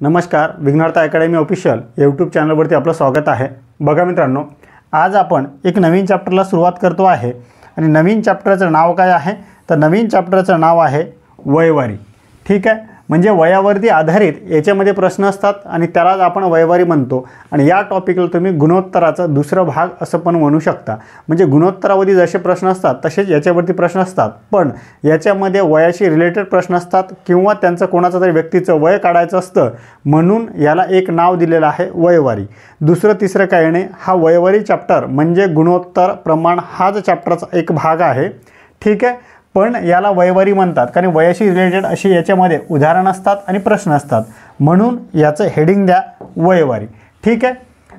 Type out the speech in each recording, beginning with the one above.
नमस्कार, विघ्नहर्ता academy official YouTube चॅनलवरती आपलं स्वागत आहे। बघा मित्रांनो, आज आपण एक नवीन चॅप्टरला सुरुवात करतो आहे आणि नवीन चॅप्टरचं नाव काय आहे तर नवीन चॅप्टरचं नाव आहे वयवारी। ठीक आहे, म्हणजे वयावरती आधारित याच्यामध्ये प्रश्न असतात आणि त्यालाच आपण वयवारी म्हणतो आणि या टॉपिकला तुम्ही गुणोत्तराचा दुसरा भाग असं पण म्हणू शकता। म्हणजे गुणोत्तरावरती जसे प्रश्न असतात तसेच याच्यावरती प्रश्न असतात, पण याच्यामध्ये वयाशी रिलेटेड प्रश्न असतात किंवा त्यांचं कोणाचं तरी व्यक्तीचं वय काढायचं असतं, म्हणून याला एक नाव दिलेलं आहे वयवारी। दुसरं तिसरं काही नाही, हा वयवारी चॅप्टर म्हणजे गुणोत्तर प्रमाण हा जो चॅप्टरचा एक भाग आहे। ठीक आहे, पण याला वयवारी म्हणतात कारण वयाशी रिलेटेड अशी याच्यामध्ये उदाहरण असतात आणि प्रश्न असतात, म्हणून याचं हेडिंग द्या वयवारी। ठीक आहे,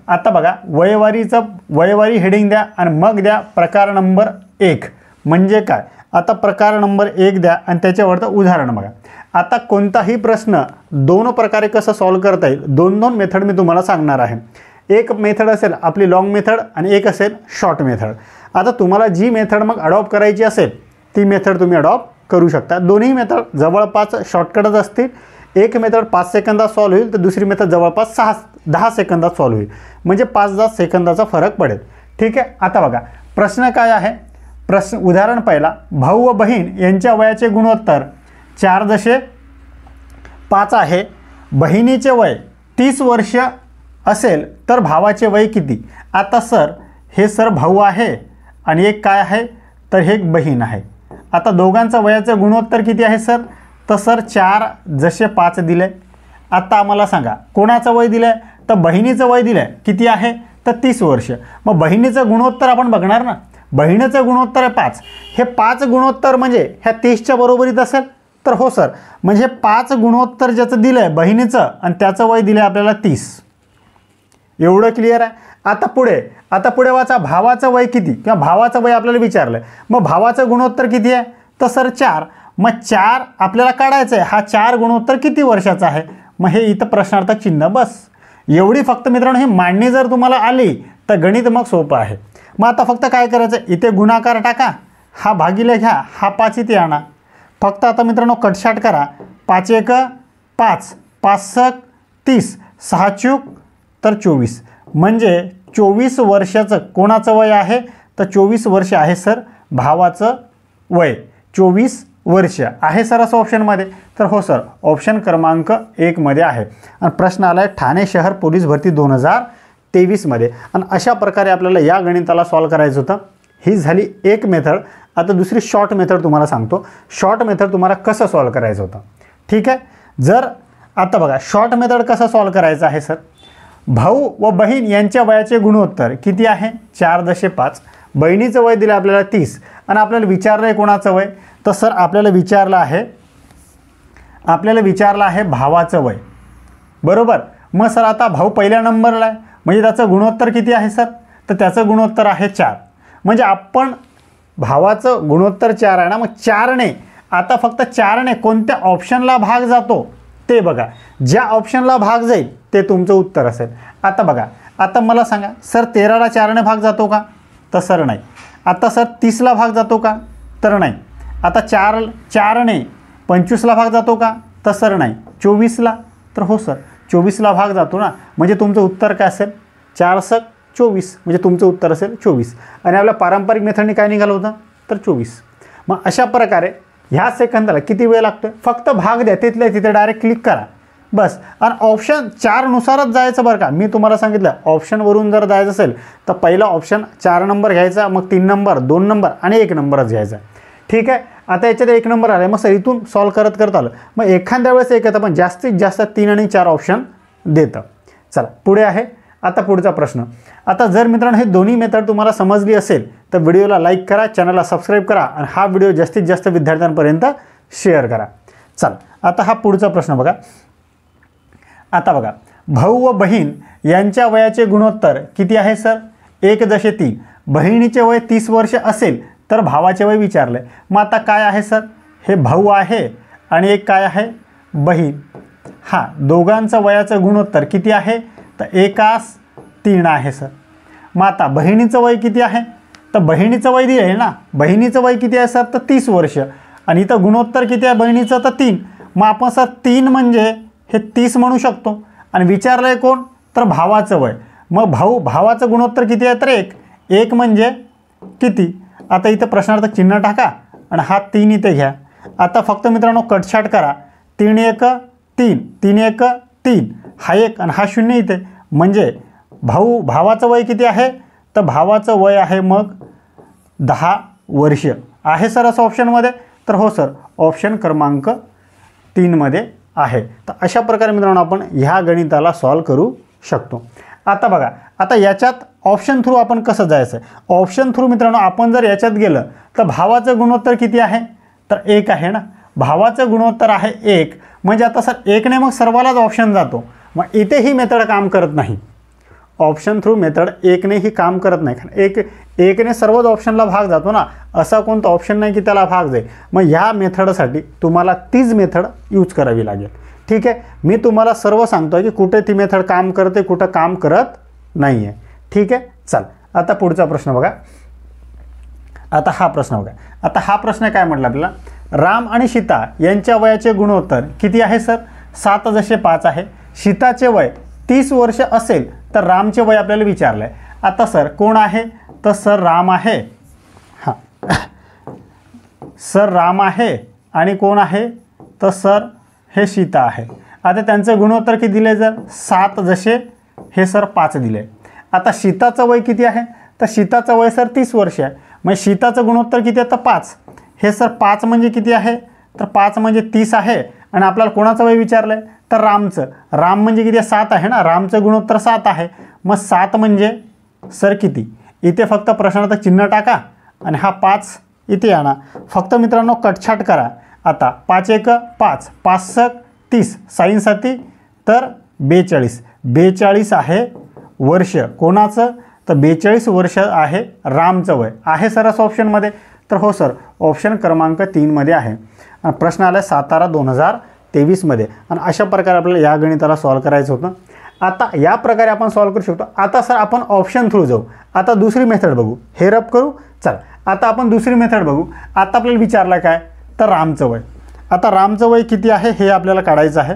आता बघा वयवारी हेडिंग द्या आणि मग द्या प्रकार नंबर 1 म्हणजे काय। आता प्रकार नंबर 1 द्या आणि त्याच्यावरचं उदाहरण बघा। आता कोणताही प्रश्न दोन प्रकारे कसं सॉल्व करता येईल, दोन मेथड मी तुम्हाला सांगणार आहे। एक मेथड असेल आपली लॉंग मेथड आणि एक असेल शॉर्ट मेथड। आता तुम्हाला जी मेथड मग अडॉप्ट करायची असेल ती मेथड तुम्ही अडॉप्ट करू शकता। दोन्ही मेथड जवळपास शॉर्टकटच असतील। एक मेथड 5 सेकंदात सॉल्व होईल तर दुसरी मेथड जवळपास 6-10 सेकंदात सॉल्व होईल, म्हणजे 5-10 सेकंदाचा फरक पडेल। ठीक आहे, आता बघा प्रश्न काय आहे। प्रश्न उदाहरण पहिला, भाऊ व बहीण यांच्या वयाचे गुणोत्तर 4.5 आहे। बहिणीचे वय 30 वर्ष असेल तर भावाचे वय किती। आता सर हे भाऊ आहे आणि एक काय आहे तर हे एक बहीण आहे। आता दोघांचं वयाचं गुणोत्तर किती आहे सर, तर सर 4:5 दिले। आता आम्हाला सांगा कोणाचं वय दिलं आहे, तर बहिणीचं वय दिलं आहे किती आहे तर 30 वर्ष। मग बहिणीचं गुणोत्तर आपण बघणार ना, बहिणीचं गुणोत्तर आहे 5। हे 5 गुणोत्तर म्हणजे ह्या 30च्या बरोबरीत असेल तर हो सर, म्हणजे 5 गुणोत्तर ज्याचं दिलं आहे बहिणीचं आणि त्याचं वय दिलं आहे आपल्याला 30। एवढं क्लिअर आहे। आता पुढे वाचा, भावाचं वय किती किंवा भावाचं वय आपल्याला विचारलं, मग भावाचं गुणोत्तर किती आहे तर सर 4। मग 4 आपल्याला काढायचं आहे, हा 4 गुणोत्तर किती वर्षाचा आहे, मग हे इथं प्रश्नार्थ चिन्ह बस। एवढी फक्त मित्रांनो ही मांडणी जर तुम्हाला आली तर गणित मग सोपं आहे। मग आता फक्त काय करायचं, इथे गुणाकार टाका, हा भागिले घ्या, हा 5 इथे आणा। फक्त आता मित्रांनो कटछाट करा, 5 1 5, 5 6 30, 6 चूक तर 24, म्हणजे 24 वर्षाचं कोणाचं वय आहे तर 24 वर्ष आहे सर भावाचं वय। 24 वर्ष आहे सर असं ऑप्शनमध्ये, तर हो सर ऑप्शन क्रमांक 1 मध्ये आहे। आणि प्रश्न आला आहे ठाणे शहर पोलीस भरती 2023 मध्ये। आणि अशा प्रकारे आपल्याला या गणिताला सॉल्व करायचं होतं। ही झाली एक मेथड। आता दुसरी शॉर्ट मेथड तुम्हाला सांगतो, शॉर्ट मेथड तुम्हाला कसं सॉल्व करायचं होतं। ठीक आहे, जर आता बघा शॉर्ट मेथड कसं सॉल्व करायचं आहे सर, भाऊ व बहीण यांच्या वयाचे गुणोत्तर किती आहे 4.5। बहिणीचं वय दिलं आपल्याला 30 आणि आपल्याला विचारलं आहे कोणाचं वय, तर सर आपल्याला विचारलं आहे भावाचं वय, बरोबर। मग सर आता भाऊ पहिल्या नंबरला आहे म्हणजे त्याचं गुणोत्तर किती आहे सर, तर त्याचं गुणोत्तर आहे 4। म्हणजे आपण भावाचं गुणोत्तर 4 आहे ना, मग 4ने आता फक्त 4ने कोणत्या ऑप्शनला भाग जातो ते बघा, ज्या ऑप्शनला भाग जाईल ते तुमचं उत्तर असेल। आता बघा, आता मला सांगा सर 13ला 4ने भाग जातो का, तर सर नाही। आता सर 30ला भाग जातो का, तर नाही। आता 4ने 25ला भाग जातो का, तर सर नाही। 24ला, तर हो सर 24ला भाग जातो ना, म्हणजे तुमचं उत्तर काय असेल 4 × 24, म्हणजे तुमचं उत्तर असेल 24। आणि आपल्या पारंपरिक मेथडने काय निघालं होतं तर 24। मग अशा प्रकारे ह्या सेकंदाला किती वेळ लागतोय, फक्त भाग द्या, तिथल्या तिथे डायरेक्ट क्लिक करा बस। आणि ऑप्शन 4 नुसारच जायचं बरं का, मी तुम्हाला सांगितलं ऑप्शनवरून जर जायचं असेल तर पहिला ऑप्शन 4 नंबर घ्यायचा, मग 3 नंबर 2 नंबर आणि 1 नंबरच घ्यायचा। ठीक आहे, आता याच्यात 1 नंबर आला, मग सर इथून सॉल्व करत आलं, मग एखाद्या वेळेस एक येतं पण जास्तीत जास्त 3 आणि 4 ऑप्शन देतं। चला पुढे आहे आता पुढचा प्रश्न। आता जर मित्रांनो हे दोन्ही मेथड तुम्हाला समजली असेल तर व्हिडिओला लाईक करा, चॅनलला सबस्क्राईब करा आणि हा व्हिडिओ जास्तीत जास्त विद्यार्थ्यांपर्यंत शेअर करा। चला आता हा पुढचा प्रश्न बघा। आता बघा, भाऊ व बहीण यांच्या वयाचे गुणोत्तर किती आहे सर 1:3। बहिणीचे वय 30 वर्ष असेल तर भावाचे वय विचारले। मग आता काय आहे सर, हे भाऊ आहे आणि एक काय आहे बहीण। हा दोघांचं वयाचं गुणोत्तर किती आहे तर 1:3 आहे सर। मग आता बहिणीचं वय किती आहे, तर बहिणीचं वय दिलं आहे ना, बहिणीचं वय किती आहे सर तर 30 वर्ष आणि इथं गुणोत्तर किती आहे बहिणीचं तर 3। मग आपण सर 3 म्हणजे हे 30 म्हणू शकतो. आणि विचारलं आहे कोण, तर भावाचं वय. मग भावाचं गुणोत्तर किती आहे, तर 1 म्हणजे किती. आता इथं प्रश्नार्थक चिन्ह टाका आणि हा 3 इथे घ्या. आता फक्त मित्रांनो कटछाट करा. 3 1 3, 3 1 3, हा 1 आणि हा 0 इथे. म्हणजे भावाचं वय किती आहे, तर भावाचं वय आहे मग 10 वर्ष. आहे सर असं ऑप्शनमध्ये, तर हो सर ऑप्शन क्रमांक 3 मध्ये आहे. तर अशा प्रकारे मित्रांनो आपण ह्या गणिताला सॉल्व करू शकतो. आता बघा, आता याच्यात ऑप्शन थ्रू आपण कसं जायचं. ऑप्शन थ्रू मित्रांनो आपण जर याच्यात गेलं तर भावाचं गुणोत्तर किती आहे, तर 1 आहे ना. भावाचं गुणोत्तर आहे 1, म्हणजे आता सर 1ने मग सर्वालाच ऑप्शन जातो. मग इथे ही मेथड काम करत नाही. ऑप्शन थ्रू मेथड 1ने ही काम करत नाही, कारण 1ने सर्वच ऑप्शनला भाग जातो ना. असा कोणता ऑप्शन नाही की त्याला भाग जाईल. मग ह्या मेथडसाठी तुम्हाला तीच मेथड यूज करावी लागेल. ठीक आहे, मी तुम्हाला सर्व सांगतो आहे की कुठे ती मेथड काम करते, कुठं काम करत नाही आहे. ठीक आहे, चल आता पुढचा प्रश्न बघा. आता हा प्रश्न बघा. आता हा प्रश्न काय म्हटलं आपल्याला, राम आणि सीता यांच्या वयाचे गुणोत्तर किती आहे सर, 7:5 आहे. सीताचे वय 30 वर्ष असेल तर रामचे वय आपल्याला विचारलं आहे. आता सर कोण आहे, तर सर राम आहे. हां, सर राम आहे आणि कोण आहे, तर सर हे सीता आहे. आता त्यांचे गुणोत्तर किती दिले, जर 7:5 दिले. आता सीताचं वय किती आहे, तर सीताचं वय सर 30 वर्ष आहे. मग सीताचं गुणोत्तर किती आहे, तर 5. हे सर 5 म्हणजे किती आहे, तर 5 म्हणजे 30 आहे. आणि आपल्याला कोणाचं वय विचारलं आहे, तर रामचं. राम म्हणजे किती आहे, 7 आहे ना. रामचं गुणोत्तर 7 आहे. मग 7 म्हणजे सर किती, इथे फक्त प्रश्नार्थक चिन्ह टाका आणि हा 5 इथे आणा. फक्त मित्रांनो कटछाट करा. आता 5 1 5, 5 6 30, साईन 7 तर 42. 42 आहे वर्ष कोणाचं, तर 42 वर्ष आहे रामचं वय. आहे सर असं ऑप्शनमध्ये, तर हो सर ऑप्शन क्रमांक 3 मध्ये आहे. प्रश्न आला सातारा 2023 मध्ये. आणि अशा प्रकारे आपल्याला या गणिताला सॉल्व करायचं होतं. आता या प्रकारे आपण सॉल्व करू शकतो. आता सर आपण ऑप्शन थ्रू जाऊ. आता दुसरी मेथड बघू, हे रब करू. चला आता आपण दुसरी मेथड बघू. आता आपल्याला विचारलं काय, तर रामचं वय. आता रामचं वय किती आहे हे आपल्याला काढायचं आहे.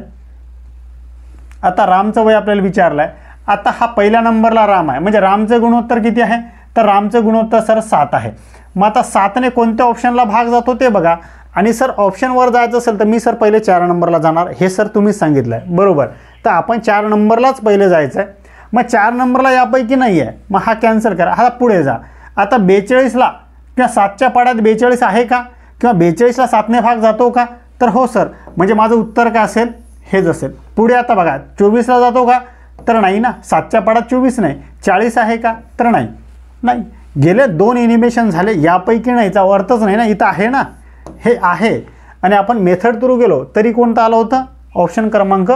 आता रामचं वय आपल्याला विचारलं आहे. आता हा पहिल्या नंबरला राम आहे, म्हणजे रामचं गुणोत्तर किती आहे, तर रामचं गुणोत्तर सर 7 आहे. मग आता 7ने कोणत्या ऑप्शनला भाग जातो ते बघा. आणि सर ऑप्शनवर जायचं असेल तर मी सर पहिले 4 नंबरला जाणार, हे सर तुम्हीच सांगितलं आहे बरोबर. तर आपण 4 नंबरलाच पहिले जायचं आहे. मग 4 नंबरला यापैकी नाही आहे, मग हा कॅन्सल करा, हा पुढे जा. आता 42ला किंवा 7च्या पाड्यात 42 आहे का, किंवा 42ला 7ने भाग जातो का, तर हो सर. म्हणजे माझं उत्तर काय असेल, हेच असेल. पुढे आता बघा 24ला जातो का, तर नाही ना. 7च्या पाड्यात 24 नाही. 40 आहे का, तर नाही. गेले 2 एनिमेशन झाले, यापैकी नाहीचा अर्थच नाही ना. इथं आहे ना, हे आहे. आणि आपण मेथड थ्रू गेलो तरी कोणतं आलं होतं, ऑप्शन क्रमांक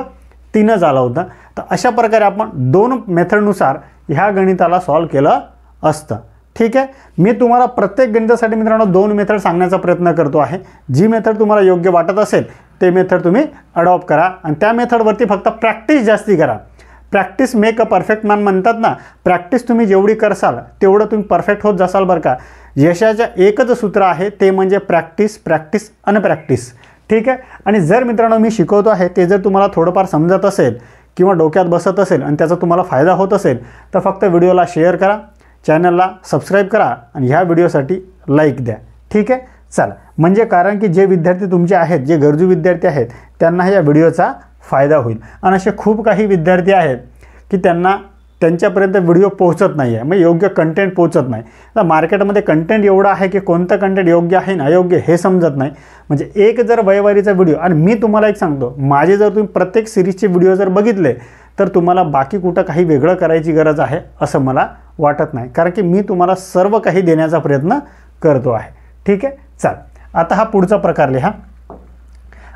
3च आलं होतं. तर अशा प्रकारे आपण 2 मेथडनुसार ह्या गणिताला सॉल्व केलं असतं. ठीक आहे, मी तुम्हाला प्रत्येक गणितासाठी मित्रांनो 2 मेथड सांगण्याचा प्रयत्न करतो आहे. जी मेथड तुम्हाला योग्य वाटत असेल ते मेथड तुम्ही अडॉप्ट करा आणि त्या मेथडवरती फक्त प्रॅक्टिस जास्ती करा. Practice make a perfect man म्हणतात ना. प्रॅक्टिस तुम्ही जेवढी करसाल तेवढं तुम्ही परफेक्ट होत जासाल बरं का. यशाचं एकच सूत्र आहे, ते म्हणजे प्रॅक्टिस, प्रॅक्टिस आणि प्रॅक्टिस. ठीक आहे. आणि जर मित्रांनो मी शिकवतो आहे ते जर तुम्हाला थोडंफार समजत असेल किंवा डोक्यात बसत असेल आणि त्याचा तुम्हाला फायदा होत असेल तर फक्त व्हिडिओला शेअर करा, चॅनलला सबस्क्राईब करा आणि ह्या व्हिडिओसाठी लाईक द्या. ठीक आहे, चला. म्हणजे कारण की जे विद्यार्थी तुमचे आहेत, जे गरजू विद्यार्थी आहेत, त्यांना या व्हिडिओचा फायदा होईल. आणि असे खूप काही विद्यार्थी आहेत की त्यांच्यापर्यंत व्हिडिओ पोहोचत नाही आहे, मग योग्य कंटेंट पोहोचत नाही. तर मार्केटमध्ये कंटेंट एवढं आहे की कोणतं कंटेंट योग्य आहे ना अयोग्य हे समजत नाही. म्हणजे एक जर वयवारीचा व्हिडिओ, आणि मी तुम्हाला एक सांगतो, माझे जर तुम्ही प्रत्येक सिरीजचे व्हिडिओ जर बघितले तर तुम्हाला बाकी कुठं काही वेगळं करायची गरज आहे असं मला वाटत नाही, कारण की मी तुम्हाला सर्व काही देण्याचा प्रयत्न करतो आहे. ठीक आहे, चल. आता हा पुढचा प्रकार लिहा.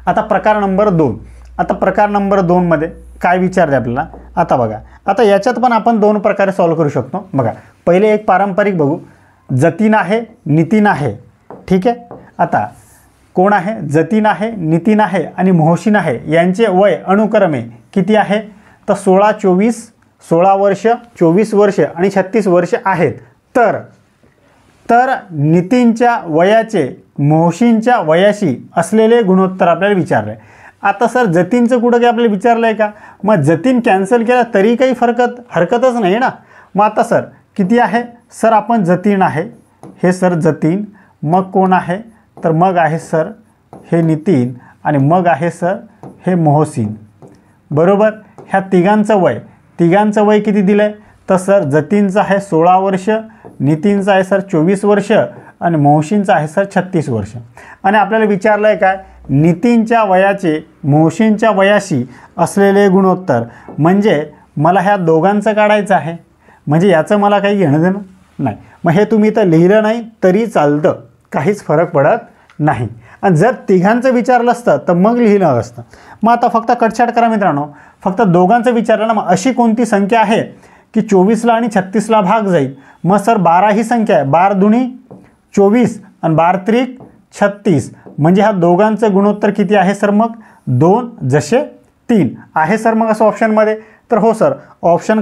आता प्रकार नंबर 2. आता प्रकार नंबर 2 मध्ये काय विचारले आपल्याला, आता बघा. आता याच्यात पण आपण 2 प्रकारे सॉल्व करू शकतो. बघा, पहिले एक पारंपरिक बघू. जतीन आहे, नितीन आहे. ठीक आहे. आता कोण आहे, जतीन आहे, नितीन आहे आणि मोहसिन आहे. यांचे वय अनुक्रमे किती आहे, तर 16, 24, 16 वर्ष, 24 वर्ष आणि 36 वर्ष आहेत. तर नितीनच्या वयाचे मोहसिनच्या वयाशी असलेले गुणोत्तर आपल्याला विचारले. आता सर जतीनचं कुठं काही आपल्याला विचारलं आहे का? मग जतीन कॅन्सल केला तरी काही हरकतच नाही ना. मग आता सर किती आहे सर? आपण जतीन आहे हे सर जतीन, मग कोण आहे तर मग आहे सर हे नितीन आणि मग आहे सर हे मोहसिन. बरोबर. ह्या तिघांचं वय किती दिलं आहे तर सर जतीनचं आहे 16 वर्ष, नितीनचं आहे सर 24 वर्ष आणि मोहसिनचं आहे सर 36 वर्ष. आणि आपल्याला विचारलं आहे काय? नितीनच्या वयाचे मोहसिनच्या वयाशी असलेले गुणोत्तर, म्हणजे मला ह्या दोघांचं काढायचं आहे. म्हणजे याचं मला काही घेणं देणं नाही. मग हे तुम्ही तर लिहिलं नाही तरी चालतं, काहीच फरक पडत नाही. आणि जर तिघांचं विचारलं असतं तर मग लिहिलं असतं. मग आता फक्त कटछाट करा मित्रांनो. फक्त दोघांचं विचारलं ना, मग अशी कोणती संख्या आहे की 24ला आणि 36ला भाग जाईल? मग सर 12 ही संख्या आहे. 12 दुनी 24 आणि 12 त्रिक 36. म्हणजे ह्या दोघांचं गुणोत्तर किती आहे सर? मग 2 जसे 3 आहे सर. मग असं ऑप्शनमध्ये तर हो सर, ऑप्शन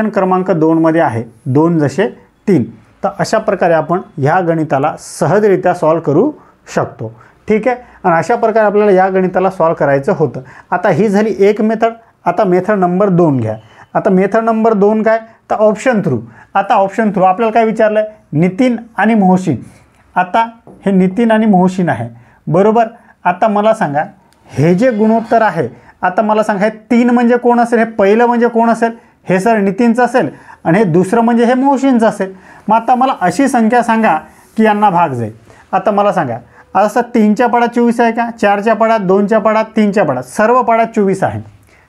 क्रमांक 2 मध्ये आहे 2 जसे 3. तर अशा प्रकारे आपण ह्या गणिताला सहजरित्या सॉल्व करू शकतो. ठीक आहे. आणि अशा प्रकारे आपल्याला या गणिताला सॉल्व करायचं होतं. आता ही झाली एक मेथड. आता मेथड नंबर 2 घ्या. आता मेथड नंबर 2 काय तर ऑप्शन थ्रू. आता ऑप्शन थ्रू आपल्याला काय विचारलं आहे? नितीन आणि मोहसिन. आता हे नितीन आणि मोहसिन आहे. बरोबर. आता मला सांगा हे जे गुणोत्तर आहे, आता मला सांगा हे 3 म्हणजे कोण असेल? हे पहिलं म्हणजे कोण असेल? हे सर नितीनचं असेल आणि हे दुसरं म्हणजे हे मोहसिनचं असेल. मग आता मला अशी संख्या सांगा की यांना भाग जाईल. आता मला सांगा आता सर 3च्या पाढ्यात 24 आहे का? 4च्या पाढ्यात, 2च्या पाढ्यात, 3च्या पाढ्यात, सर्व पाढ्यात 24 आहे.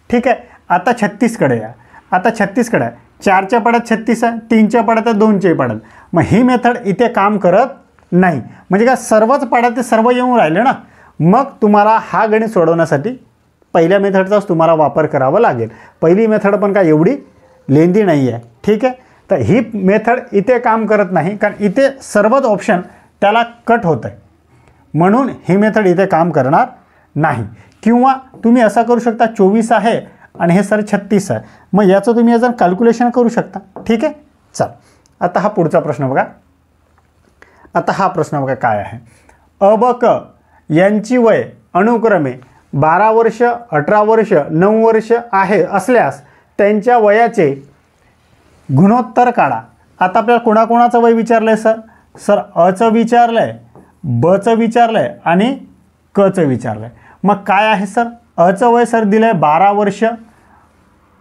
ठीक आहे. आता 36कडे या. आता 36कडे आहे. 4च्या पाढ्यात 36 आहे, 3च्या पाढ्यात आहे, 2च्याही पाढ्यात. मग ही मेथड इथे काम करत नाही. म्हणजे काय सर्वच पाढ्यात ते सर्व येऊन राहिले ना. मग तुम्हाला हा गणित सोडवण्यासाठी पहिल्या मेथडचाच तुम्हाला वापर करावा लागेल. पहिली मेथड पण काय एवढी लेंदी नाही आहे. ठीक आहे. तर ही मेथड इथे काम करत नाही, कारण इथे सर्वच ऑप्शन त्याला कट होत आहे. म्हणून ही मेथड इथे काम करणार नाही. किंवा तुम्ही असा करू शकता 24 आहे आणि हे सर 36 आहे. मग याचं तुम्ही याचं कॅल्क्युलेशन करू शकता. ठीक आहे. चल आता हा पुढचा प्रश्न बघा. आता हा प्रश्न बघा काय आहे. अ ब क यांची वय अनुक्रमे 12 वर्ष, 18 वर्ष, 9 वर्ष आहे असल्यास त्यांच्या वयाचे गुणोत्तर काढा. आता आपल्याला कोणाकोणाचं वय विचारलं आहे सर? सर अचं विचारलं आहे, बचं विचारलं आहे आणि कचं विचारलं आहे. मग काय आहे सर? अचं वय सर दिलं आहे 12 वर्ष,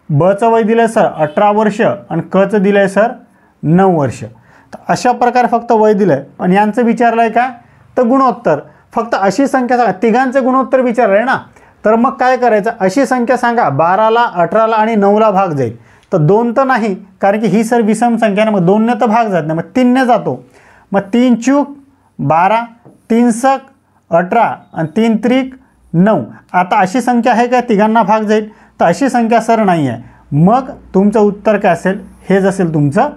बचं वय दिलं आहे सर 18 वर्ष आणि कचं दिलं आहे सर 9 वर्ष. तर अशा प्रकारे फक्त वय दिलं आहे आणि यांचं विचारलं आहे काय तर गुणोत्तर. फक्त अशी संख्या सांगा. तिघांचं गुणोत्तर विचारलं आहे ना, तर मग काय करायचं? अशी संख्या सांगा 12ला, 18ला आणि 9ला भाग जाईल. तर 2 तर नाही, कारण की ही सर विषम संख्या ना, मग 2ने तर भाग जात नाही, मग 3ने जातो. मग 3 चूक 12, 3 सक 18 आणि 3 त्रिक 9. आता अशी संख्या आहे का तिघांना भाग जाईल? तर अशी संख्या सर नाही आहे. मग तुमचं उत्तर काय असेल? हेच असेल तुमचं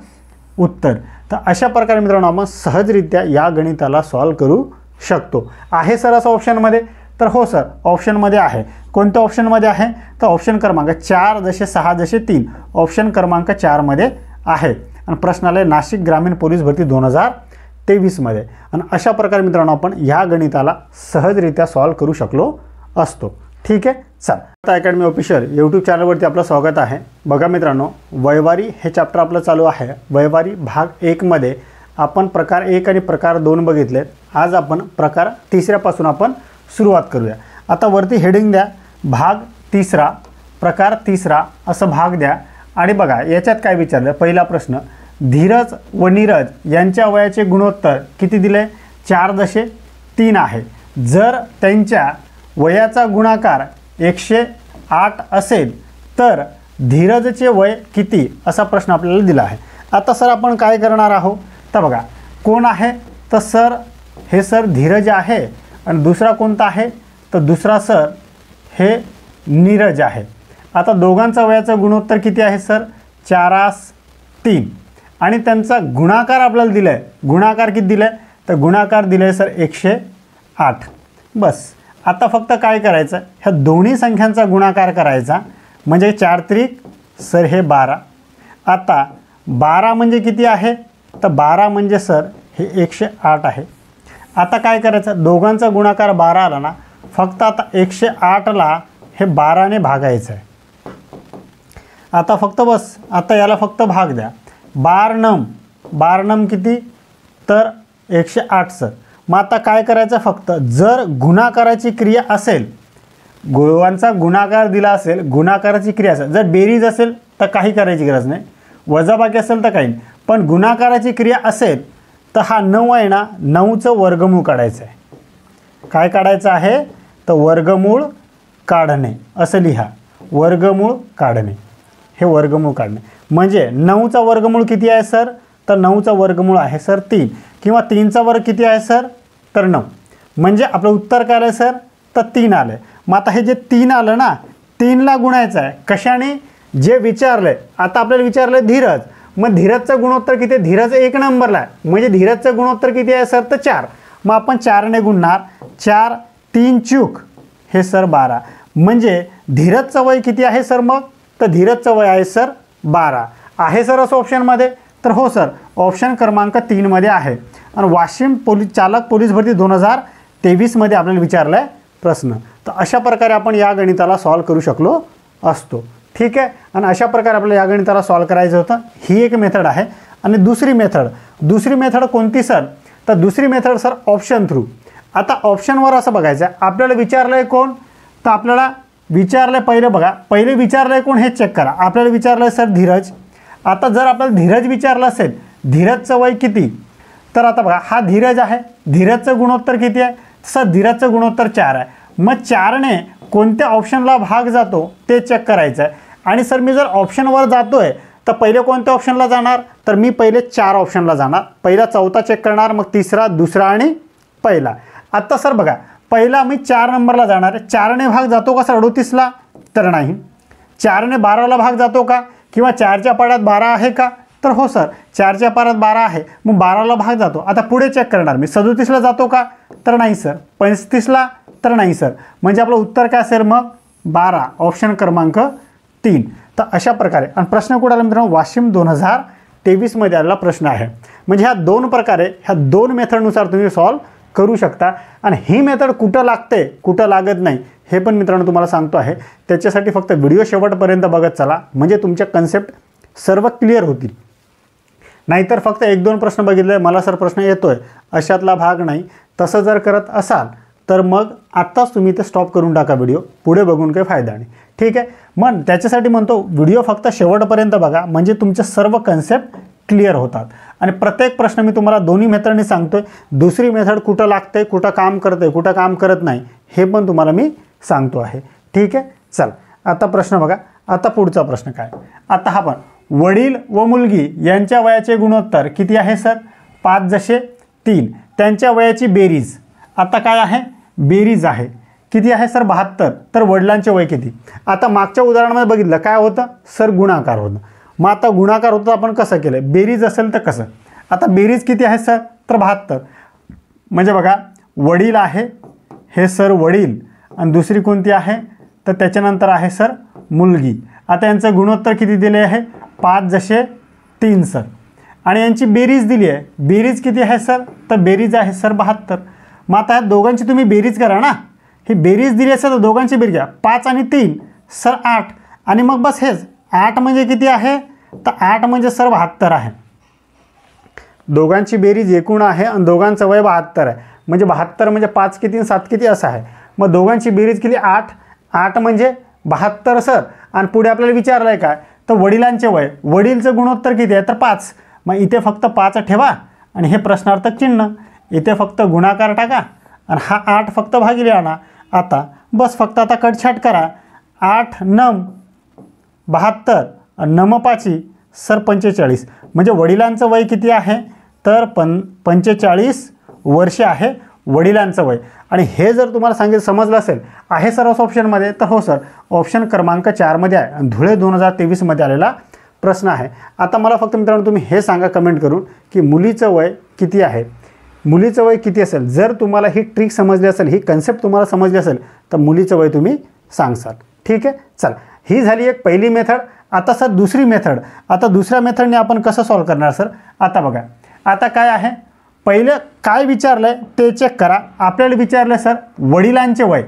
उत्तर. तर अशा प्रकारे मित्रांनो आपण सहजरित्या या गणिताला सॉल्व करू शकतो. आहे सर असं ऑप्शनमध्ये? तर हो सर, ऑप्शनमध्ये आहे. कोणत्या ऑप्शनमध्ये आहे? तर ऑप्शन क्रमांक 4 जसे 6 जसे 3 ऑप्शन क्रमांक 4 मध्ये आहे. आणि प्रश्नालय नाशिक ग्रामीण पोलीस भरती 2023 मध्ये. आणि अशा प्रकारे मित्रांनो आपण ह्या गणिताला सहजरित्या सॉल्व करू शकलो असतो. ठीक आहे. चला आता अकॅडमी ऑफिशियल यूट्यूब चॅनलवरती आपलं स्वागत आहे. बघा मित्रांनो, वयवारी हे चॅप्टर आपलं चालू आहे. वयवारी भाग 1 मध्ये आपण प्रकार 1 आणि प्रकार 2 बघितले. आज आपण प्रकार 3पासून आपण सुरुवात करूया. आता वरती हेडिंग द्या, भाग 3 प्रकार 3 असं भाग द्या. आणि बघा याच्यात काय विचारलं. पहिला प्रश्न, धीरज व नीरज यांच्या वयाचे गुणोत्तर किती दिले? 4.3 आहे. जर त्यांच्या वयाचा गुणाकार 108 असेल तर धीरजचे वय किती, असा प्रश्न आपल्याला दिला आहे. आता सर आपण काय करणार आहोत? तर बघा कोण आहे तर सर हे सर धीरज आहे आणि दुसरा कोणता आहे तर दुसरा सर हे नीरज आहे. आता दोघांचा वयाचं गुणोत्तर किती आहे सर? 4:3 आणि त्यांचा गुणाकार आपल्याला दिला आहे. गुणाकार किती दिला आहे तर गुणाकार दिला आहे सर 108. बस आता फक्त काय करायचं, ह्या दोन्ही संख्यांचा गुणाकार करायचा. म्हणजे 4 त्रिक सर हे 12. आता 12 म्हणजे किती आहे तर 12 म्हणजे सर हे 108 आहे. आता काय करायचं, दोघांचा गुणाकार 12 आला ना, फक्त आता 108ला हे 12ने भागायचं आहे. आता फक्त बस आता याला फक्त भाग द्या. 12 नम किती तर 108 सर. मग आता काय करायचं फक्त जर गुणाकाराची क्रिया असेल, गुणांचा गुणाकार दिला असेल, गुणाकाराची क्रिया असेल, जर बेरीज असेल तर काही करायची गरज नाही, वजाबाकी असेल तर काही नाही, पण गुणाकाराची क्रिया असेल तर हा 9 आहे ना, 9चं वर्गमूळ काढायचं आहे. काय काढायचं आहे तर वर्गमूळ काढणे असं लिहा. वर्गमूळ काढणे, हे वर्गमूळ काढणे म्हणजे 9चा वर्गमूळ किती आहे सर तर 9चा वर्गमूळ आहे सर 3 किंवा 3चा वर्ग किती आहे सर तर 9. म्हणजे आपलं उत्तर काय आलं सर तर 3 आलं. मग आता हे जे 3 आलं ना, 3ला गुणायचं आहे कशाने जे विचारलं आहे. आता आपल्याला विचारलं आहे धीरज, मग धीरजचं गुणोत्तर किती आहे, धीरज 1 नंबरला आहे म्हणजे धीरजचं गुणोत्तर किती आहे सर तर 4. मग आपण 4ने गुणणार, 4 3 चूक हे सर 12 म्हणजे धीरजचं वय किती आहे सर मग तर धीरजचं वय आहे सर 12 आहे सर असं ऑप्शनमध्ये. तर हो सर ऑप्शन क्रमांक 3मध्ये आहे. आणि वाशिम चालक पोलीस भरती 2023मध्ये आपल्याला विचारला आहे प्रश्न. तर अशा प्रकारे आपण या गणिताला सॉल्व करू शकलो असतो. ठीक आहे. आणि अशा प्रकारे आपल्याला या गणिताला सॉल्व करायचं होतं. ही एक मेथड आहे. आणि दुसरी मेथड कोणती सर तर दुसरी मेथड सर ऑप्शन थ्रू. आता ऑप्शनवर असं बघायचं आहे आपल्याला विचारलं आहे कोण तर आपल्याला विचारलं आहे पहिले बघा, पहिले विचारलं आहे कोण हे चेक करा. आपल्याला विचारलं आहे सर धीरज. आता जर आपल्याला धीरज विचारलं असेल धीरजचं वय किती तर आता बघा हा धीरज आहे, धीरजचं गुणोत्तर किती आहे सर धीरजचं गुणोत्तर 4 आहे. मग 4ने कोणत्या ऑप्शनला भाग जातो ते चेक करायचं आहे. आणि सर मी जर ऑप्शनवर जातो आहे तर पहिले कोणत्या ऑप्शनला जाणार तर मी पहिले 4 ऑप्शनला जाणार. पहिला चौथा चेक करणार, मग तिसरा, दुसरा आणि पहिला. आता सर बघा पहिला मी 4 नंबरला जाणार आहे. 4ने भाग जातो का सर 38ला तर नाही. 4ने 12ला भाग जातो का किंवा 4च्या पाड्यात 12 आहे का तर हो सर 4च्या पाड्यात 12 आहे मग 12ला भाग जातो. आता पुढे चेक करणार मी 37ला जातो का तर नाही सर, 35ला तर नाही सर. म्हणजे आपलं उत्तर काय असेल मग 12 ऑप्शन क्रमांक 3. तर अशा प्रकारे आणि प्रश्न कुठे आला मित्रांनो वाशिम 2023मध्ये आलेला प्रश्न आहे. म्हणजे ह्या 2 प्रकारे ह्या 2 मेथडनुसार तुम्ही सॉल्व करू शकता. आणि ही मेथड कुठं लागते कुठं लागत नाही हे पण मित्रांनो तुम्हाला सांगतो आहे. त्याच्यासाठी फक्त व्हिडिओ शेवटपर्यंत बघत चला म्हणजे तुमच्या कन्सेप्ट सर्व क्लिअर होतील. नाहीतर फक्त 1-2 प्रश्न बघितले मला सर प्रश्न येतोय अशातला भाग नाही. तसं जर करत असाल तर मग आत्ताच तुम्ही ते स्टॉप करून टाका व्हिडिओ, पुढे बघून काही फायदा नाही. ठीक आहे. मग त्याच्यासाठी म्हणतो व्हिडिओ फक्त शेवटपर्यंत बघा म्हणजे तुमचे सर्व कन्सेप्ट क्लिअर होतात. आणि प्रत्येक प्रश्न मी तुम्हाला दोन्ही मेथडने सांगतोय. दुसरी मेथड कुठं लागते, कुठं काम करते, कुठं काम करत नाही हे पण तुम्हाला मी सांगतो आहे. ठीक आहे. चल आता प्रश्न बघा. आता पुढचा प्रश्न काय. आता हा पण वडील व मुलगी यांच्या वयाचे गुणोत्तर किती आहे सर 5:3. त्यांच्या वयाची बेरीज आता काय आहे बेरीज आहे किती आहे सर 72. तर वडिलांचे वय किती. आता मागच्या उदाहरणामध्ये बघितलं काय होतं सर गुणाकार होतं. मग आता गुणाकार होतं आपण कसं केलं बेरीज असेल तर कसं. आता बेरीज किती आहे सर तर 72. म्हणजे बघा वडील आहे हे सर वडील आणि दुसरी कोणती आहे तर त्याच्यानंतर आहे सर मुलगी. आता यांचं गुणोत्तर किती दिले आहे 5:3 सर. आणि यांची बेरीज दिली आहे. बेरीज किती आहे सर तर बेरीज आहे सर 72. मग आता दोघांची तुम्ही बेरीज करा ना. ही बेरीज दिली असेल तर दोघांची बेरीज घ्या 5 आणि 3 सर 8. आणि मग बस हेच 8 म्हणजे किती आहे तर 8 म्हणजे सर 72 आहे. दोघांची बेरीज एकूण आहे आणि दोघांचं वय 72 आहे. म्हणजे 72 म्हणजे 5 किती 7 किती असं आहे. मग दोघांची बेरीज केली 8 म्हणजे 72 सर. आणि पुढे आपल्याला विचारलं आहे काय तर वडिलांचे वय, वडीलचं गुणोत्तर किती आहे तर 5. मग इथे फक्त 5 ठेवा आणि हे प्रश्नार्थक चिन्ह इथे फक्त गुणाकार टाका आणि हा 8 फक्त भागिले आणा. आता बस फक्त आता कटछाट करा. 8 9 72 आणि 9 5 सर 45. म्हणजे वडिलांचं वय किती आहे तर 45 वर्षे आहे वडिलांचं वय. आणि हे जर तुम्हाला सांगितलं समजलं असेल आहे सर असं ऑप्शनमध्ये तर हो सर ऑप्शन क्रमांक 4मध्ये आहे. आणि धुळे 2023मध्ये आलेला प्रश्न आहे. आता मला फक्त मित्रांनो तुम्ही हे सांगा कमेंट करून की मुलीचं वय किती आहे, मुलीचं वय किती असेल. जर तुम्हाला ही ट्रिक समजली असेल, ही कन्सेप्ट तुम्हाला समजली असेल तर मुलीचं वय तुम्ही सांगसाल. ठीक आहे. चला ही झाली एक पहिली मेथड. आता सर दुसरी मेथड. आता दुसऱ्या मेथडने आपण कसं सॉल्व करणार सर. आता बघा आता काय आहे पहिलं काय विचारलं आहे ते चेक करा. आपल्याला विचारलं सर वडिलांचे वय.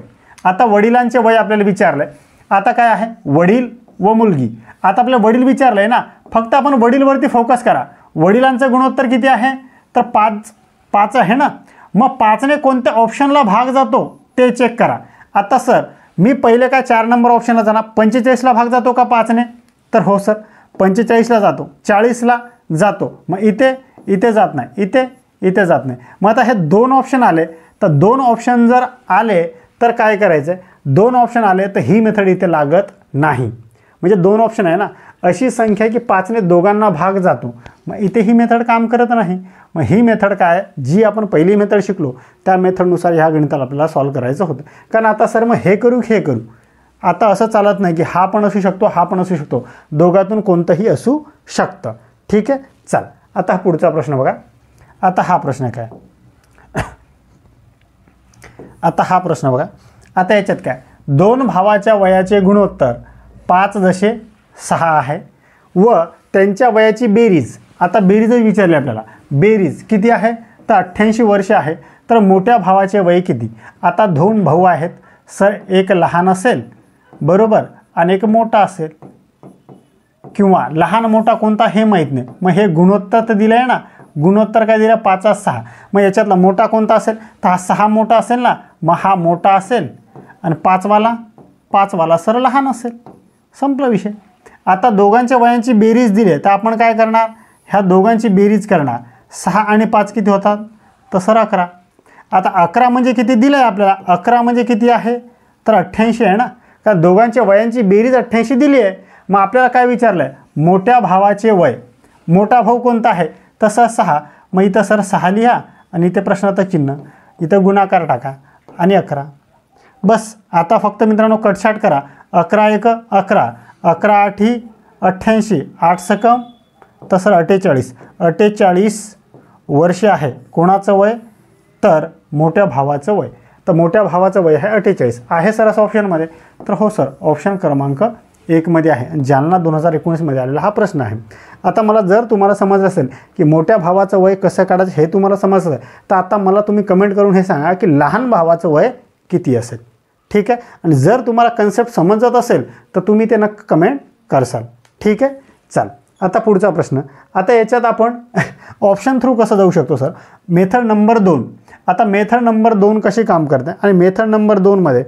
आता वडिलांचे वय आपल्याला विचारलं आहे. आता काय आहे, वडील व मुलगी. आता आपल्याला वडील विचारलं आहे ना, फक्त आपण वडीलवरती फोकस करा. वडिलांचं गुणोत्तर किती आहे, तर 5 आहे ना. मग 5ने कोणत्या ऑप्शनला भाग जातो ते चेक करा. आता सर मी पहिले काय 4 नंबर ऑप्शनला जाणार, 45ला भाग जातो का 5ने, तर हो सर 45ला जातो, 40ला जातो. मग इथे जात नाही, इथे जात नाही. मग आता हे 2 ऑप्शन आले, तर 2 ऑप्शन जर आले तर काय करायचं आहे, 2 ऑप्शन आले तर ही मेथड इथे लागत नाही. म्हणजे 2 ऑप्शन आहे ना, अशी संख्या की 5ने दोघांना भाग जातो. मग इथे ही मेथड काम करत नाही. मग ही मेथड काय, जी आपण पहिली मेथड शिकलो त्या मेथडनुसार ह्या गणिताला आपल्याला सॉल्व करायचं होतं. कारण आता सर मग हे करू आता असं चालत नाही की हा पण असू शकतो, हा पण असू शकतो. दोघातून कोणतंही असू शकतं. ठीक आहे, चल आता पुढचा प्रश्न बघा. आता हा प्रश्न काय, आता याच्यात काय, 2 भावाच्या वयाचे गुणोत्तर 5:6 आहे व त्यांच्या वयाची बेरीज. आता बेरीजच विचारली आपल्याला, बेरीज किती आहे, तर 88 वर्ष आहे. तर मोठ्या भावाचे वय किती. आता 2 भाऊ आहेत सर, एक लहान असेल बरोबर आणि एक मोठा असेल, किंवा लहान मोठा कोणता हे माहीत नाही. मग हे गुणोत्तर तर दिलं आहे ना, गुणोत्तर काय दिलं, 5:6. मग याच्यातला मोठा कोणता असेल, तर हा 6 मोठा असेल ना. मग हा मोठा असेल आणि 5वाला सर लहान असेल. संपला विषय. आता दोघांच्या वयांची बेरीज दिली तर आपण काय करणार, ह्या दोघांची बेरीज करणार. 6 आणि 5 किती होतात, तर सर 11. आता 11 म्हणजे किती दिलं आहे आपल्याला, 11 म्हणजे किती आहे, तर 88 आहे ना. कारण दोघांच्या वयांची बेरीज 88 दिली आहे. मग आपल्याला काय विचारलं आहे, मोठ्या भावाचे वय. मोठा भाऊ कोणता आहे, तसं 6. मग इथं सर 6 लिहा आणि इथे प्रश्नाचं चिन्ह, इथं गुणाकार टाका आणि 11. बस. आता फक्त मित्रांनो कटछाट करा. 11 × 1 = 11, 11 × 8 = 88, 8 सकम तसं 48 वर्ष आहे. कोणाचं वय, तर मोठ्या भावाचं वय. तर मोठ्या भावाचं वय आहे 48 आहे सर असं ऑप्शनमध्ये. तर हो सर ऑप्शन क्रमांक 1 मध्ये आहे. जालना 2019मध्ये आलेला हा प्रश्न आहे. आता मला जर तुम्हाला समजलं असेल की मोठ्या भावाचं वय कसं काढायचं हे तुम्हाला समजलं आहे, तर आता मला तुम्ही कमेंट करून हे सांगा की लहान भावाचं वय किती असेल. ठीक आहे, आणि जर तुम्हाला कन्सेप्ट समजत असेल तर तुम्ही ते नक्की कमेंट करसाल. ठीक आहे, चल आता पुढचा प्रश्न. आता याच्यात आपण ऑप्शन थ्रू कसं जाऊ शकतो सर, मेथड नंबर 2. आता मेथड नंबर 2 कशी काम करते आणि मेथड नंबर 2मध्ये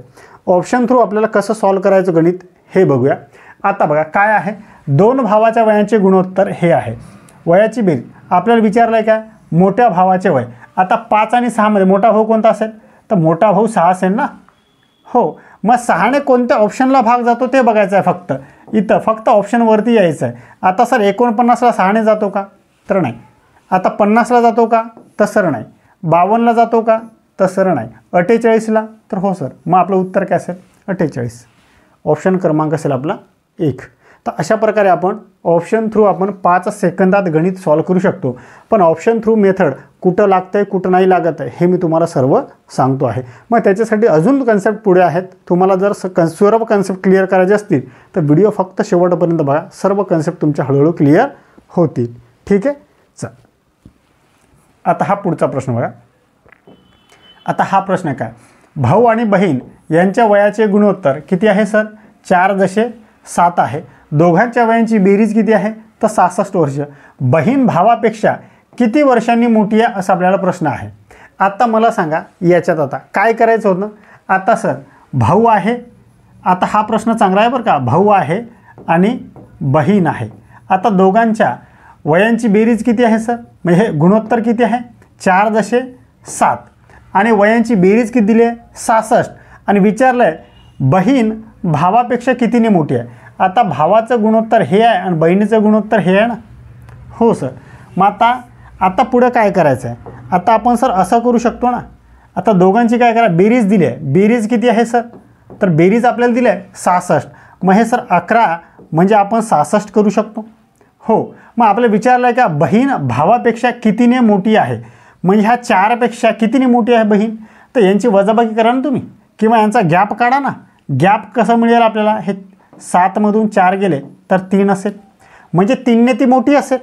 ऑप्शन थ्रू आपल्याला कसं सॉल्व करायचं गणित हे बघूया. आता बघा काय आहे, 2 भावाच्या वयांचे गुणोत्तर हे आहे. वयाची बेरीज आपल्याला विचारलं आहे काय, मोठ्या भावाचे वय. आता 5 आणि 6 मध्ये मोठा भाऊ कोणता असेल, तर मोठा भाऊ 6 असेल ना. हो, मग 6ने कोणत्या ऑप्शनला भाग जातो ते बघायचं आहे. फक्त इथं फक्त ऑप्शनवरती यायचं आहे. आता सर 49ला 6ने जातो का, तर नाही. आता 50ला जातो का, तर सर नाही. 52ला जातो का, तर सर नाही. 48ला, तर हो सर. मग आपलं उत्तर काय असेल, 48. ऑप्शन क्रमांक असेल आपला 1. तर अशा प्रकारे आपण ऑप्शन थ्रू आपण 5 सेकंदात गणित सॉल्व करू शकतो. पण ऑप्शन थ्रू मेथड कुठं लागतं आहे कुठं नाही लागत आहे हे मी तुम्हाला सर्व सांगतो आहे. मग त्याच्यासाठी अजून कन्सेप्ट पुढे आहेत. तुम्हाला जर सर्व कन्सेप्ट क्लिअर करायचे असतील तर व्हिडिओ फक्त शेवटपर्यंत बघा. सर्व कन्सेप्ट तुमच्या हळूहळू क्लिअर होतील. ठीक आहे, चल आता हा पुढचा प्रश्न बघा. आता हा प्रश्न काय, भाऊ आणि बहीण यांच्या वयाचे गुणोत्तर किती आहे सर, 4:7 आहे. दोघांच्या वयांची बेरीज किती आहे, तर 66 वर्ष. बहीण भावापेक्षा किती वर्षांनी मोठी आहे असा आपल्याला प्रश्न आहे. आता मला सांगा याच्यात आता काय करायचं होतं. आता सर भाऊ आहे, आता हा प्रश्न चांगला आहे बरं का. भाऊ आहे आणि बहीण आहे. आता दोघांच्या वयांची बेरीज किती आहे सर, म्हणजे हे गुणोत्तर किती आहे, 4:7 आणि वयांची बेरीज किती दिली आहे, 66. आणि विचारलं आहे बहीण भावापेक्षा कितीने मोठी आहे. आता भावाचं गुणोत्तर हे आहे आणि बहिणीचं गुणोत्तर हे आहे ना. हो सर. मग आता पुढं काय करायचं आहे. आता आपण सर असं करू शकतो ना. आता दोघांची काय करा, बेरीज दिली आहे. बेरीज किती आहे सर, तर बेरीज आपल्याला दिली आहे 66. मग हे सर 11 म्हणजे आपण 66 करू शकतो. हो, मग आपल्याला विचारलं आहे का बहीण भावापेक्षा कितीने मोठी आहे, म्हणजे ह्या 4पेक्षा कितीने मोठी आहे बहीण. तर यांची वजाबाकी करा ना तुम्ही, किंवा यांचा गॅप काढा ना. गॅप कसं मिळेल आपल्याला, हे 7मधून 4 गेले तर 3 असेल, म्हणजे 3ने ती मोठी असेल.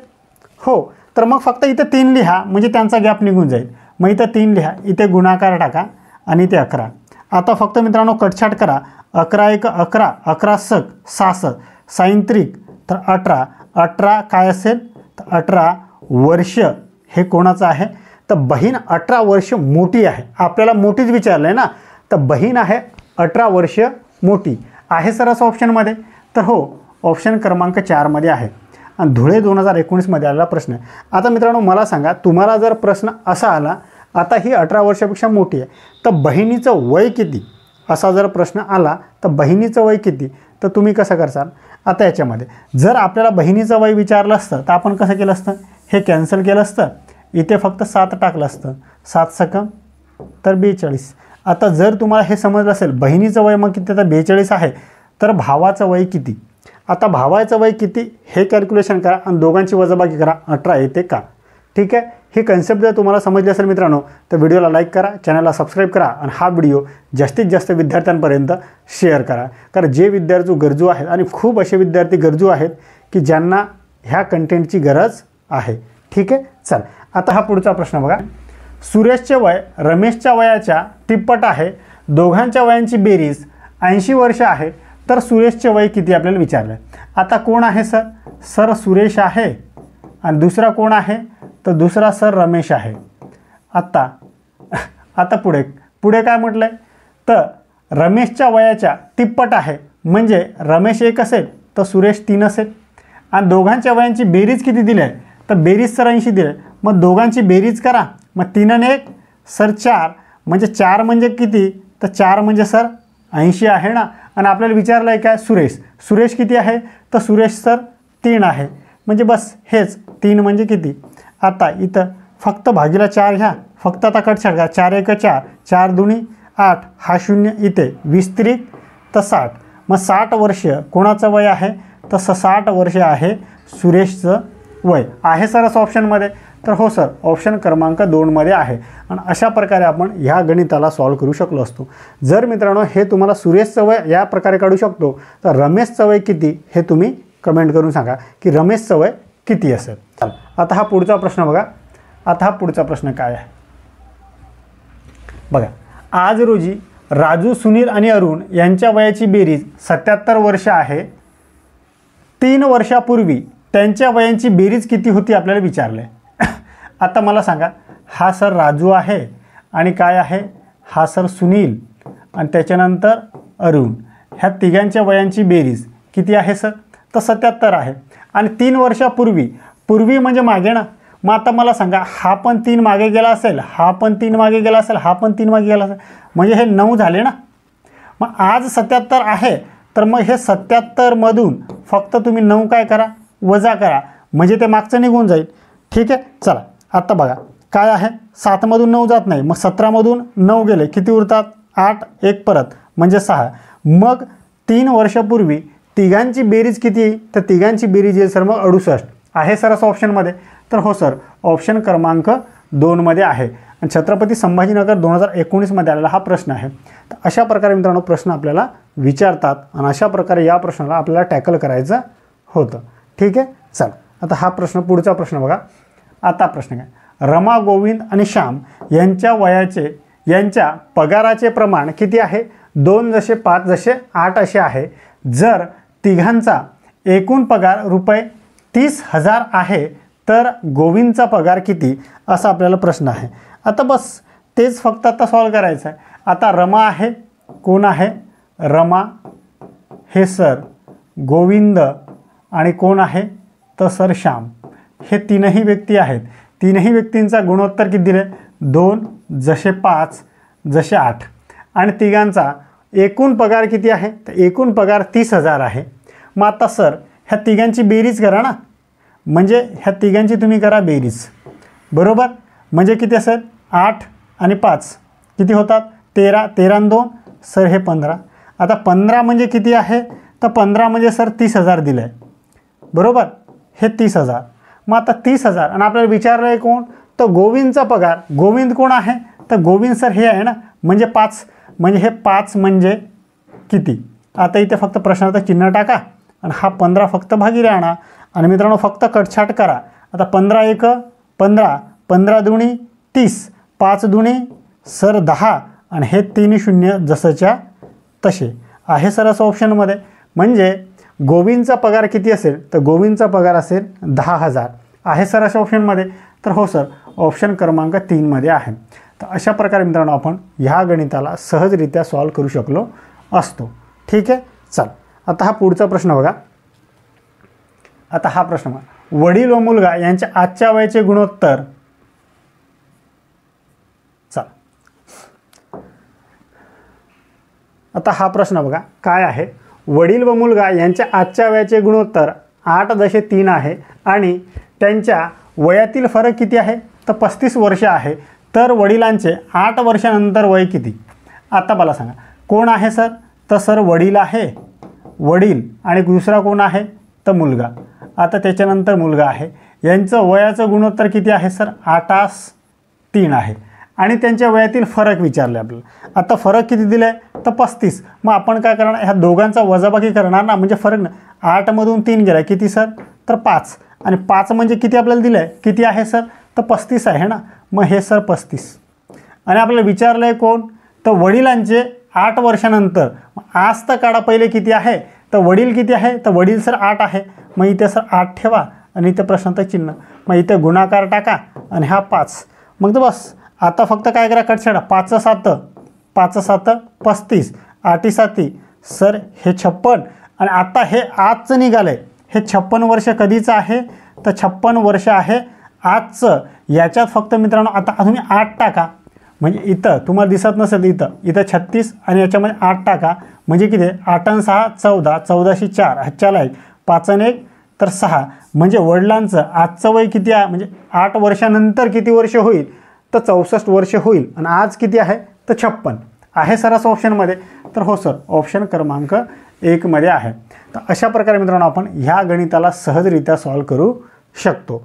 हो, तर मग फक्त इथं 3 लिहा म्हणजे त्यांचा गॅप निघून जाईल. मग इथं 3 लिहा, इथे गुणाकार टाका आणि इथे 11. आता फक्त मित्रांनो कटछाट करा. 11 एक 11, 11 सक 66, सायंत्रिक तर 18, 18 काय असेल तर 18 वर्ष हे कोणाचं आहे तर बहीण 18 वर्ष मोठी आहे. आपल्याला मोठीच विचारलं आहे ना, तर बहीण आहे 18 वर्ष मोठी आहे सरस ऑप्शनमध्ये. तर हो, ऑप्शन क्रमांक 4मध्ये आहे. आणि धुळे 2019मध्ये आलेला प्रश्न आहे. आता मित्रांनो मला सांगा, तुम्हाला जर प्रश्न असा आला, आता ही 18 वर्षापेक्षा मोठी आहे तर बहिणीचं वय किती असा जर प्रश्न आला तर बहिणीचं वय किती तर तुम्ही कसं करसाल. आता याच्यामध्ये जर आपल्याला बहिणीचं वय विचारलं असतं तर आपण कसं केलं असतं, हे कॅन्सल केलं असतं, इथे फक्त 7 टाकलं असतं. 7 सकम तर 42. आता जर तुम्हाला हे समजलं असेल बहिणीचं वय मग किती तर 42 आहे, तर भावाचं वय किती. आता भावाचं वय किती हे कॅल्क्युलेशन करा आणि दोघांची वजाबाकी करा, 18 येते का. ठीक आहे. ही कन्सेप्ट जर तुम्हाला समजली असेल मित्रांनो तर व्हिडिओला लाईक करा, चॅनलला सबस्क्राईब करा आणि हा व्हिडिओ जास्तीत जास्त विद्यार्थ्यांपर्यंत शेअर करा. कारण जे विद्यार्थी गरजू आहेत आणि खूप असे विद्यार्थी गरजू आहेत की ज्यांना ह्या कंटेंटची गरज आहे. ठीक आहे. चल आता हा पुढचा प्रश्न बघा. सुरेशचे वय रमेशच्या वयाच्या तिप्पट आहे. दोघांच्या वयांची बेरीज 80 वर्ष आहे, तर सुरेशचे वय किती आपल्याला विचारलं आहे. आता कोण आहे सर, सर सुरेश आहे आणि दुसरा कोण आहे तर दुसरा सर रमेश आहे. आता पुढे काय म्हटलं आहे तर रमेशच्या वयाच्या तिप्पट आहे, म्हणजे रमेश 1 असेल तर सुरेश 3 असेल. आणि दोघांच्या वयांची बेरीज किती दिली आहे तर बेरीज सर 80 दिली आहे. मग दोघांची बेरीज करा, मग 3 आणि 1 सर 4, म्हणजे 4 म्हणजे किती तर 4 म्हणजे सर 80 आहे ना. आणि आपल्याला विचारलं आहे काय सुरेश किती आहे तर सुरेश सर 3 आहे, म्हणजे बस हेच 3 म्हणजे किती. आता इथं फक्त भागीला 4 घ्या, फक्त आता कटछाट घ्या. 4 एक 4, 4 दुनी 8, हा 0 इथे 20 त्रिक तर 60. मग 60 वर्ष कोणाचं वय आहे तर 60 वर्ष आहे सुरेशचं वय आहे सरस ऑप्शनमध्ये. तर हो सर, ऑप्शन क्रमांक 2मध्ये आहे. आणि अशा प्रकारे आपण ह्या गणिताला सॉल्व करू शकलो असतो. जर मित्रांनो हे तुम्हाला सुरेशचं वय या प्रकारे काढू शकतो तर रमेशचं वय किती हे तुम्ही कमेंट करून सांगा की रमेशचं वय किती असेल. आता हा पुढचा प्रश्न बघा. आता हा पुढचा प्रश्न काय आहे बघा. आज रोजी राजू, सुनील आणि अरुण यांच्या वयाची बेरीज 77 वर्ष आहे. 3 वर्षापूर्वी त्यांच्या वयांची बेरीज किती होती आपल्याला विचारलं आहे. आता मला सांगा, हा सर राजू आहे आणि काय आहे हा सर सुनील आणि त्याच्यानंतर अरुण, ह्या तिघांच्या वयांची बेरीज किती आहे सर तर 77 आहे. आणि 3 वर्षापूर्वी म्हणजे मागे ना. मग आता मला सांगा, हा पण 3 मागे गेला असेल, हा पण 3 मागे गेला असेल, हा पण 3 मागे गेला असेल, म्हणजे हे 9 झाले ना. मग आज 77 आहे तर मग हे 77मधून फक्त तुम्ही 9 काय करा वजा करा, म्हणजे ते मागचं निघून जाईल. ठीक आहे. चला आता बघा काय आहे, 7मधून 9 जात नाही, मग 17मधून 9 गेले, किती उरतात 8, 1 परत म्हणजे 6. मग 3 वर्षापूर्वी तिघांची बेरीज किती तर तिघांची बेरीज येईल सर मग 68 आहे सरस ऑप्शनमध्ये. तर हो सर, ऑप्शन क्रमांक 2मध्ये आहे. आणि छत्रपती संभाजीनगर 2019मध्ये आलेला हा प्रश्न आहे. तर अशा प्रकारे मित्रांनो प्रश्न आपल्याला विचारतात आणि अशा प्रकारे या प्रश्नाला आपल्याला टॅकल करायचं होतं. ठीक आहे. चला आता हा प्रश्न, पुढचा प्रश्न बघा. आता प्रश्न काय, रमा, गोविंद आणि श्याम यांच्या पगाराचे प्रमाण किती आहे 2 जसे 5 जसे 8 असे आहे. जर तिघांचा एकूण पगार रुपये 30,000 आहे तर गोविंदचा पगार किती असा आपल्याला प्रश्न आहे. आता बस तेच फक्त आता सॉल्व करायचं आहे. आता रमा आहे, कोण आहे रमा हे सर गोविंद आणि कोण आहे तर सर श्याम, हे 3ही व्यक्ती आहेत. 3ही व्यक्तींचा गुणोत्तर किती दिले 2 जसे 5 जसे 8. आणि तिघांचा एकूण पगार किती आहे तर एकूण पगार 30,000 आहे. मग आता सर ह्या तिघांची बेरीज करा ना, म्हणजे ह्या तिघांची तुम्ही करा बेरीज बरोबर, म्हणजे किती असेल 8 आणि 5 किती होतात 13, 13 आणि 2 सर हे 15. आता 15 म्हणजे किती आहे तर 15 म्हणजे सर 30,000 दिलं आहे बरोबर, हे 30,000. मग आता 30,000 आणि आपल्याला विचारलं आहे कोण तर गोविंदचा पगार. गोविंद कोण आहे तर गोविंद सर हे आहे ना, म्हणजे 5, म्हणजे हे 5 म्हणजे किती. आता इथे फक्त प्रश्नार्थ चिन्ह टाका आणि हा 15 फक्त भागिले आणा आणि मित्रांनो फक्त कटछाट करा. आता 15 एक 15, 15 दुनी 30, 5 दुनी सर 10 आणि हे 3 शून्य जसंच्या तसे आहे सर असं ऑप्शनमध्ये. म्हणजे गोविंदचा पगार किती असेल तर गोविंदचा पगार असेल 10,000 आहे सर अशा ऑप्शनमध्ये. तर हो सर ऑप्शन क्रमांक 3 मध्ये आहे. तर अशा प्रकारे मित्रांनो आपण ह्या गणिताला सहजरित्या सॉल्व करू शकलो असतो. ठीक आहे. चल आता हा पुढचा प्रश्न बघा. आता हा प्रश्न बघा, वडील व मुलगा यांच्या आजच्या वयाचे गुणोत्तर. चल आता हा प्रश्न बघा काय आहे. वडील व मुलगा यांच्या आजच्या वयाचे गुणोत्तर 8.3 आहे आणि त्यांच्या वयातील फरक किती आहे तर 35 वर्ष आहे. तर वडिलांचे 8 वर्षानंतर वय किती. आता मला सांगा कोण आहे सर तर सर वडील आहे, वडील आणि दुसरा कोण आहे तर मुलगा. आता त्याच्यानंतर मुलगा आहे. यांचं वयाचं गुणोत्तर किती आहे सर 8:3 आहे आणि त्यांच्या वयातील फरक विचारले आपल्याला. आता फरक किती दिला आहे तर 35. मग आपण काय करणार ह्या दोघांचा वजाबाकी करणार ना, म्हणजे फरक ना 8 मधून 3 गेला किती सर तर 5 आणि 5 म्हणजे किती आपल्याला दिलं आहे किती आहे सर तर 35 आहे ना. मग हे सर 35 आणि आपल्याला विचारलं आहे कोण तर वडिलांचे 8 वर्षानंतर. आज तर काढा पहिले किती आहे तर वडील किती आहे तर वडील सर 8 आहे. मग इथे सर 8 ठेवा आणि इथे प्रश्नांत चिन्ह. मग इथे गुणाकार टाका आणि हा 5. मग तर बस आता फक्त काय करा कट छाडा. 5 7 5 7 35 8 7 सर हे 56 आणि आता हे आजचं निघालं आहे हे 56 वर्ष कधीचं आहे तर 56 वर्ष आहे आजचं. याच्यात फक्त मित्रांनो आता तुम्ही 8 टाका म्हणजे इथं तुम्हाला दिसत नसेल इथं 36 आणि याच्यामध्ये 8 टाका म्हणजे किती 8 आणि 6 14 14शी 4 ह्याच्याला 1 5 आणि 1 तर 6 म्हणजे वडिलांचं आजचं वय किती आहे म्हणजे 8 वर्षानंतर किती वर्ष होईल तर 64 वर्ष होईल आणि आज किती आहे तर 56 आहे सर असं ऑप्शनमध्ये. तर हो सर ऑप्शन क्रमांक 1 मध्ये आहे. तर अशा प्रकारे मित्रांनो आपण ह्या गणिताला सहजरित्या सॉल्व करू शकतो.